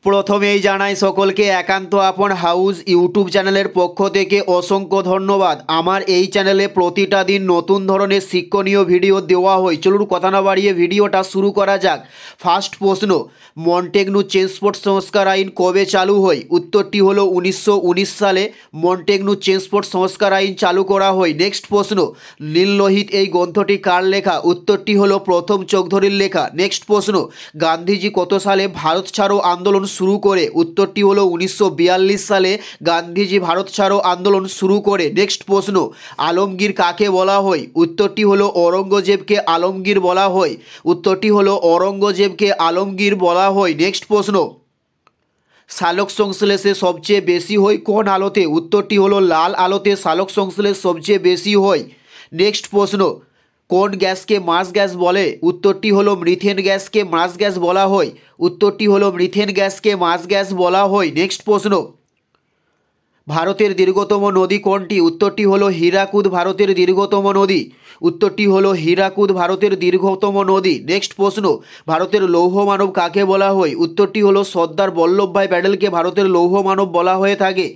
প্রথমেই জানাই সকলকে একান্ত আপন হাউস ইউটিউব চ্যানেলের পক্ষ থেকে অসংখ্য ধন্যবাদ। আমার এই চ্যানেলে প্রতিটা দিন নতুন ধরনের শিক্ষণীয় ভিডিও দেওয়া হয়। চলুন কথা না বাড়িয়ে ভিডিওটা শুরু করা যাক। ফার্স্ট প্রশ্ন, মন্টেগনু ট্রান্সপোর্ট সংস্কার আইন কবে চালু হয়? উত্তরটি হলো 1919 সালে মন্টেগনু ট্রান্সপোর্ট সংস্কার আইন চালু করা হয়। নেক্সট প্রশ্ন, নীললোহিত এই গ্রন্থটি কার লেখা? উত্তরটি হলো প্রথম চৌধুরীর লেখা। নেক্সট প্রশ্ন, গান্ধীজি কত সালে ভারত ছাড়ো আন্দোলন শুরু করে? উত্তরটি হলো 1942 সালে গান্ধীজি ভারত ছাড়ো আন্দোলন শুরু করে। নেক্সট প্রশ্ন, আলমগীর কাকে বলা হয়? উত্তরটি হলো ঔরঙ্গজেবকে আলমগীর বলা হয়। উত্তরটি হলো ঔরঙ্গজেবকে আলমগীর বলা হয়। নেক্সট প্রশ্ন, সালোক সংশ্লেষে সবচেয়ে বেশি হয় কোন আলোতে? উত্তরটি হলো লাল আলোতে সালোক সংশ্লেষ সবচেয়ে বেশি হয়। নেক্সট প্রশ্ন, কোন গ্যাসকে মার্স গ্যাস বলে? উত্তরটি হলো মিথেন গ্যাসকে মার্স গ্যাস বলা হয়। উত্তরটি হলো মিথেন গ্যাসকে মার্স গ্যাস বলা হয়। নেক্সট প্রশ্ন, ভারতের দীর্ঘতম নদী কোনটি? উত্তরটি হলো হীরাকুদ ভারতের দীর্ঘতম নদী। উত্তরটি হলো হীরাকুদ ভারতের দীর্ঘতম নদী। নেক্সট প্রশ্ন, ভারতের লৌহ মানব কাকে বলা হয়? উত্তরটি হলো সর্দার বল্লভভাই প্যাটেলকে ভারতের লৌহ মানব বলা হয়ে থাকে।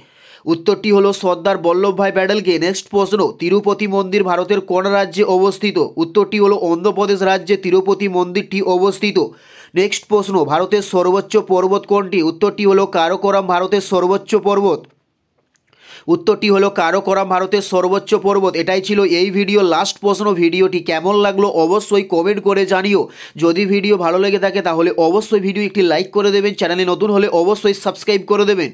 উত্তরটি হলো সর্দার বল্লভভাই প্যাটেলকে। নেক্সট প্রশ্ন, তিরুপতি মন্দির ভারতের কোন রাজ্যে অবস্থিত? উত্তরটি হলো অন্ধ্রপ্রদেশ রাজ্যে তিরুপতি মন্দিরটি অবস্থিত। নেক্সট প্রশ্ন, ভারতের সর্বোচ্চ পর্বত কোনটি? উত্তরটি হলো কারাকোরাম ভারতের সর্বোচ্চ পর্বত। উত্তরটি হলো কারাকোরাম ভারতের সর্বোচ্চ পর্বত। এটাই ছিল এই ভিডিও লাস্ট প্রশ্ন। ভিডিওটি কেমন লাগলো অবশ্যই কমেন্ট করে জানিও। যদি ভিডিও ভালো লেগে থাকে তাহলে অবশ্যই ভিডিও একটি লাইক করে দেবেন। চ্যানেলে নতুন হলে অবশ্যই সাবস্ক্রাইব করে দেবেন।